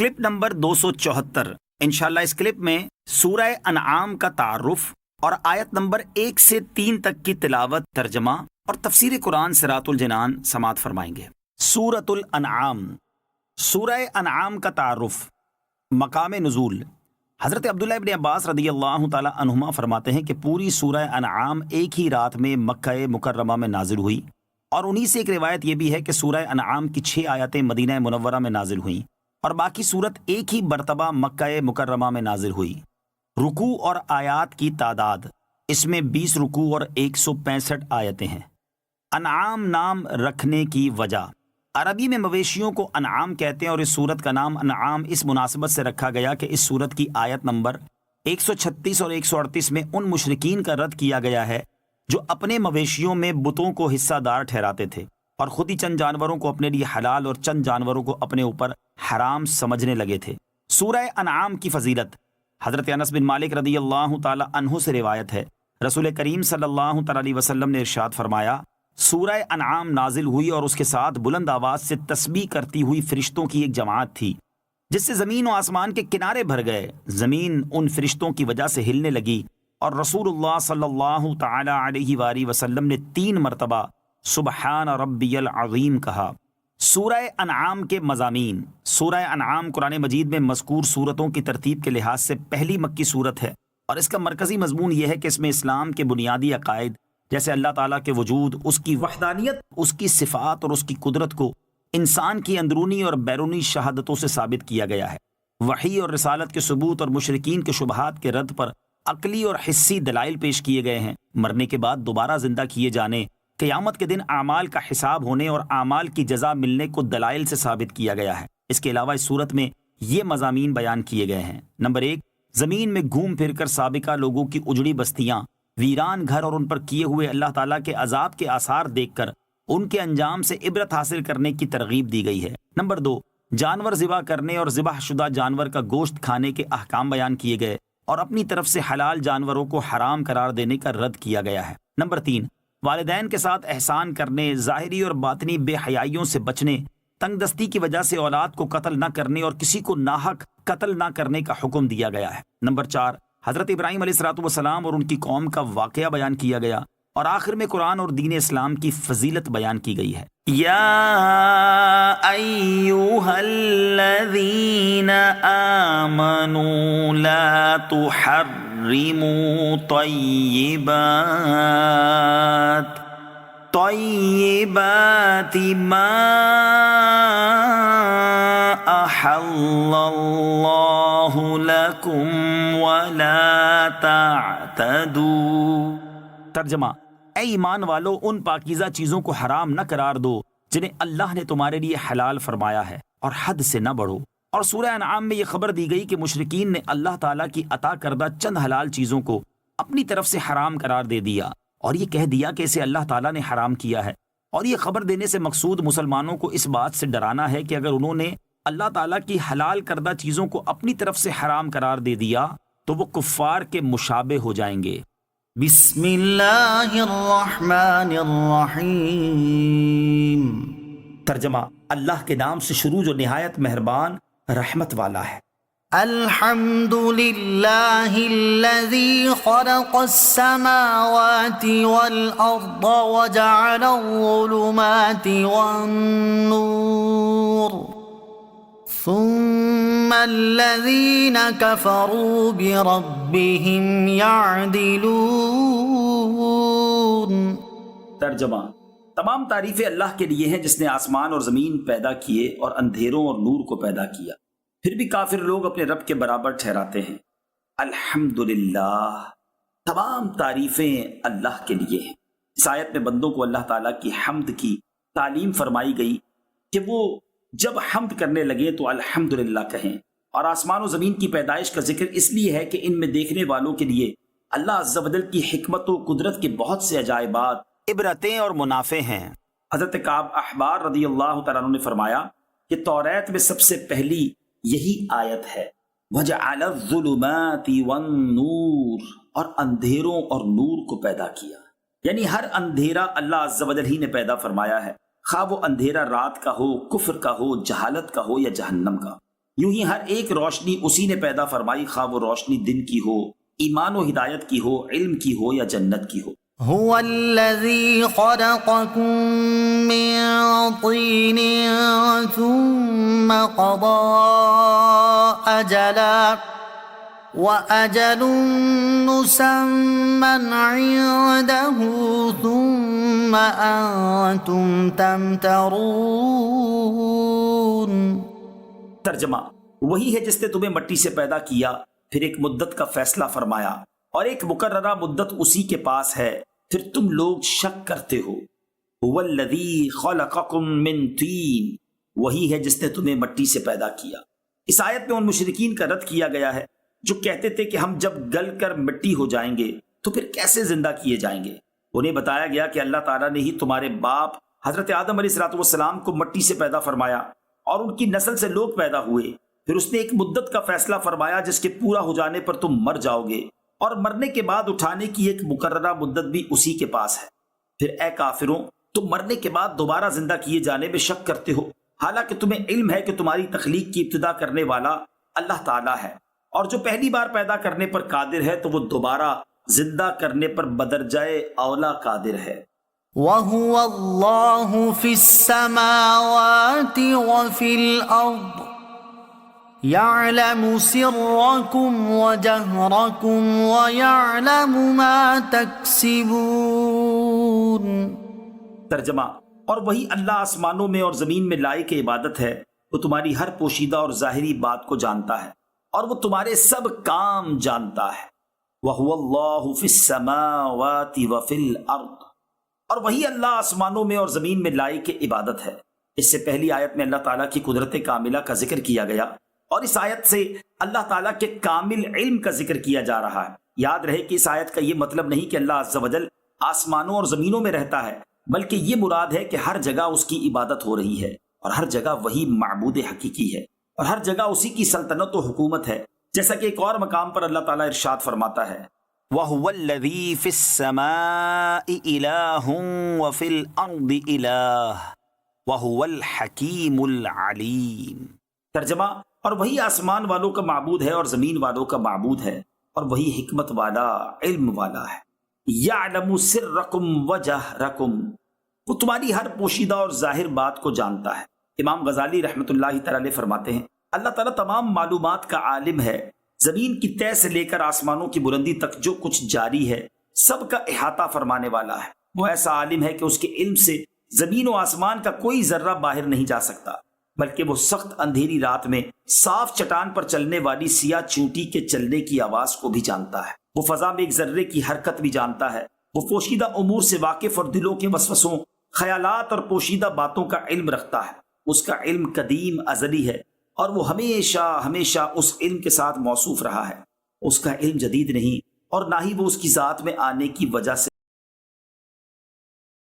Clip number 274۔ انشاءاللہ اس clip میں سورہ انعام کا تعارف اور آیت نمبر 1 سے 3 تک کی تلاوت، ترجمہ اور تفسیر قرآن صراط الجنان سماعت فرمائیں گے۔ سورۃ الانعام۔ سورہ انعام کا تعارف۔ مقام نزول۔ حضرت عبداللہ ابن عباس رضی اللہ تعالی عنہما فرماتے ہیں کہ پوری سورہ انعام ایک ہی رات میں مکہ مکرمہ میں نازل ہوئی، اور انہی سے ایک روایت یہ بھی ہے کہ سورہ انعام کی 6 آیتیں مدینہ منورہ میں نازل ہوئیں اور باقی صورت ایک ہی مرتبہ مکہ مکرمہ میں نازل ہوئی۔ رکوع اور آیات کی تعداد، اس میں 20 رکوع اور 165 آیتیں ہیں۔ انعام نام رکھنے کی وجہ، عربی میں مویشیوں کو انعام کہتے ہیں، اور اس صورت کا نام انعام اس مناسبت سے رکھا گیا کہ اس صورت کی آیت نمبر 136 اور 138 میں ان مشرکین کا رد کیا گیا ہے جو اپنے مویشیوں میں بتوں کو حصہ دار ٹھہراتے تھے اور خود ہی چند جانوروں کو اپنے لیے حلال اور چند جانوروں کو اپنے اوپر حرام سمجھنے لگے تھے۔ سورہ انعام کی فضیلت، حضرت انس بن مالک رضی اللہ تعالی عنہ سے روایت ہے، رسول کریم صلی اللہ تعالی علیہ وسلم نے ارشاد فرمایا، سورہ انعام نازل ہوئی اور اس کے ساتھ بلند آواز سے تسبیح کرتی ہوئی فرشتوں کی ایک جماعت تھی، جس سے زمین و آسمان کے کنارے بھر گئے۔ زمین ان فرشتوں کی وجہ سے ہلنے لگی، اور رسول اللہ صلی اللہ تعالی علیہ وآلہ وسلم نے 3 مرتبہ سبحان ربی العظیم کہا۔ سورہ انعام کے مضامین۔ سورہ انعام قرآن مجید میں مذکور سورتوں کی ترتیب کے لحاظ سے پہلی مکی سورت ہے، اور اس کا مرکزی مضمون یہ ہے کہ اس میں اسلام کے بنیادی عقائد جیسے اللہ تعالیٰ کے وجود، اس کی وحدانیت، اس کی صفات اور اس کی قدرت کو انسان کی اندرونی اور بیرونی شہادتوں سے ثابت کیا گیا ہے۔ وحی اور رسالت کے ثبوت اور مشرکین کے شبہات کے رد پر عقلی اور حسی دلائل پیش کیے گئے ہیں۔ مرنے کے بعد دوبارہ زندہ کیے جانے، قیامت کے دن اعمال کا حساب ہونے اور اعمال کی جزا ملنے کو دلائل سے ثابت کیا گیا ہے۔ اس کے علاوہ اس صورت میں یہ مضامین بیان کیے گئے ہیں۔ نمبر 1، زمین میں گھوم پھر کر سابقہ لوگوں کی اجڑی بستیاں، ویران گھر اور ان پر کیے ہوئے اللہ تعالیٰ کے عذاب کے آثار دیکھ کر ان کے انجام سے عبرت حاصل کرنے کی ترغیب دی گئی ہے۔ نمبر 2، جانور ذبح کرنے اور ذبح شدہ جانور کا گوشت کھانے کے احکام بیان کیے گئے اور اپنی طرف سے حلال جانوروں کو حرام قرار دینے کا رد کیا گیا ہے۔ نمبر 3، والدین کے ساتھ احسان کرنے، ظاہری اور باطنی بے حیائیوں سے بچنے، تنگ دستی کی وجہ سے اولاد کو قتل نہ کرنے اور کسی کو ناحق قتل نہ کرنے کا حکم دیا گیا ہے۔ نمبر 4، حضرت ابراہیم علیہ السلام اور ان کی قوم کا واقعہ بیان کیا گیا، اور آخر میں قرآن اور دین اسلام کی فضیلت بیان کی گئی ہے۔ یا ایھا الذین آمنوا لا تحرموا طیبات ما احل اللہ لکم ولا تعتدوا۔ ترجمہ، اے ایمان والو، ان پاکیزہ چیزوں کو حرام نہ قرار دو جنہیں اللہ نے تمہارے لیے حلال فرمایا ہے، اور حد سے نہ بڑھو۔ اور سورہ انعام میں یہ خبر دی گئی کہ مشرکین نے اللہ تعالیٰ کی عطا کردہ چند حلال چیزوں کو اپنی طرف سے حرام قرار دے دیا، اور یہ کہہ دیا کہ اسے اللہ تعالیٰ نے حرام کیا ہے۔ اور یہ خبر دینے سے مقصود مسلمانوں کو اس بات سے ڈرانا ہے کہ اگر انہوں نے اللہ تعالیٰ کی حلال کردہ چیزوں کو اپنی طرف سے حرام قرار دے دیا تو وہ کفار کے مشابہ ہو جائیں گے۔ بسم اللہ الرحمن الرحیم۔ ترجمہ، اللہ کے نام سے شروع جو نہایت مہربان رحمت والا ہے۔ الحمد للہ الذی خلق السماوات والارض وجعل الظلمات والنور ثم الذین کفروا بربهم یعدلون۔ ترجمہ، تمام تعریفیں اللہ کے لیے ہیں جس نے آسمان اور زمین پیدا کیے اور اندھیروں اور نور کو پیدا کیا، پھر بھی کافر لوگ اپنے رب کے برابر ٹھہراتے ہیں۔ الحمدللہ، تمام تعریفیں اللہ کے لیے ہیں۔ اس آیت میں بندوں کو اللہ تعالیٰ کی حمد کی تعلیم فرمائی گئی کہ وہ جب حمد کرنے لگے تو الحمدللہ کہیں، اور آسمان و زمین کی پیدائش کا ذکر اس لیے ہے کہ ان میں دیکھنے والوں کے لیے اللہ عز و جل کی حکمت و قدرت کے بہت سے عجائبات، عبرتیں اور منافع ہیں۔ حضرت کعب احبار رضی اللہ تعالیٰ عنہ نے فرمایا کہ توریت میں سب سے پہلی یہی آیت ہے، وَجَعَلَ الظُّلُمَاتِ وَالنُّورِ، اور اندھیروں اور نور کو پیدا کیا، یعنی ہر اندھیرا اللہ عز و جل ہی نے پیدا فرمایا ہے، خواہ وہ اندھیرا رات کا ہو، کفر کا ہو، جہالت کا ہو یا جہنم کا۔ یوں ہی ہر ایک روشنی اسی نے پیدا فرمائی، خواہ وہ روشنی دن کی ہو، ایمان و ہدایت کی ہو، علم کی ہو یا جنت کی ہو۔ هو الذي خلقكم من طين ثم قضى أجلا وأجل مسمى عنده ثم أنتم تمترون۔ ترجمہ، وہی ہے جس نے تمہیں مٹی سے پیدا کیا، پھر ایک مدت کا فیصلہ فرمایا اور ایک مقررہ مدت اسی کے پاس ہے، پھر تم لوگ شک کرتے ہو۔ هو الذی خلقکم من طین، وہی ہے جس نے تمہیں مٹی سے پیدا کیا۔ اس آیت میں ان مشرکین کا رد کیا گیا ہے جو کہتے تھے کہ ہم جب گل کر مٹی ہو جائیں گے تو پھر کیسے زندہ کیے جائیں گے۔ انہیں بتایا گیا کہ اللہ تعالیٰ نے ہی تمہارے باپ حضرت آدم علیہ السلام کو مٹی سے پیدا فرمایا اور ان کی نسل سے لوگ پیدا ہوئے، پھر اس نے ایک مدت کا فیصلہ فرمایا جس کے پورا ہو جانے پر تم مر جاؤ گے، اور مرنے کے بعد اٹھانے کی ایک مقررہ مدت بھی اسی کے پاس ہے۔ پھر اے کافروں، تم مرنے کے بعد دوبارہ زندہ کیے جانے میں شک کرتے ہو، حالانکہ تمہیں علم ہے کہ تمہاری تخلیق کی ابتدا کرنے والا اللہ تعالیٰ ہے، اور جو پہلی بار پیدا کرنے پر قادر ہے تو وہ دوبارہ زندہ کرنے پر بدرجائے اولا قادر ہے۔ وَهُوَ اللَّهُ فِي السَّمَاوَاتِ وَفِي الْأَرْضِ يَعْلَمُ سِرَّكُمْ وَجَهْرَكُمْ وَيَعْلَمُ مَا تَكْسِبُونَ۔ ترجمہ، اور وہی اللہ آسمانوں میں اور زمین میں لائق عبادت ہے، وہ تمہاری ہر پوشیدہ اور ظاہری بات کو جانتا ہے اور وہ تمہارے سب کام جانتا ہے۔ وَهُوَ اللَّهُ فِي السَّمَاوَاتِ وَفِي الْأَرْضِ، اور وہی اللہ آسمانوں میں اور زمین میں لائق عبادت ہے۔ اس سے پہلی آیت میں اللہ تعالیٰ کی قدرت کاملہ کا ذکر کیا گیا، اور اس آیت سے اللہ تعالیٰ کے کامل علم کا ذکر کیا جا رہا ہے۔ یاد رہے کہ اس آیت کا یہ مطلب نہیں کہ اللہ عز و جل آسمانوں اور زمینوں میں رہتا ہے، بلکہ یہ مراد ہے کہ ہر جگہ اس کی عبادت ہو رہی ہے، اور ہر جگہ وہی معبود حقیقی ہے، اور ہر جگہ اسی کی سلطنت و حکومت ہے، جیسا کہ ایک اور مقام پر اللہ تعالیٰ ارشاد فرماتا ہے، وَهُوَ الَّذِي فِي السَّمَاءِ إِلَٰهٌ وَفِي الْأَرْضِ إِلَٰهٌ وَهُوَ الْحَكِيمُ الْعَلِيمُ۔ ترجمہ، اور وہی آسمان والوں کا معبود ہے اور زمین والوں کا معبود ہے، اور وہی حکمت والا، علم والا ہے۔ یعلم سرکم وجہرکم، وہ تمہاری ہر پوشیدہ اور ظاہر بات کو جانتا ہے۔ امام غزالی رحمۃ اللہ تعالی علیہ فرماتے ہیں، اللہ تعالیٰ تمام معلومات کا عالم ہے، زمین کی تہ سے لے کر آسمانوں کی بلندی تک جو کچھ جاری ہے سب کا احاطہ فرمانے والا ہے۔ وہ ایسا عالم ہے کہ اس کے علم سے زمین و آسمان کا کوئی ذرہ باہر نہیں جا سکتا، بلکہ وہ سخت اندھیری رات میں صاف چٹان پر چلنے والی سیاہ چونٹی کے چلنے کی آواز کو بھی جانتا ہے، وہ فضا میں ایک ذرے کی حرکت بھی جانتا ہے، وہ پوشیدہ امور سے واقف اور دلوں کے وسوسوں، خیالات اور پوشیدہ باتوں کا علم رکھتا ہے۔ اس کا علم قدیم ازلی ہے، اور وہ ہمیشہ ہمیشہ اس علم کے ساتھ موصوف رہا ہے۔ اس کا علم جدید نہیں، اور نہ ہی وہ اس کی ذات میں آنے کی وجہ سے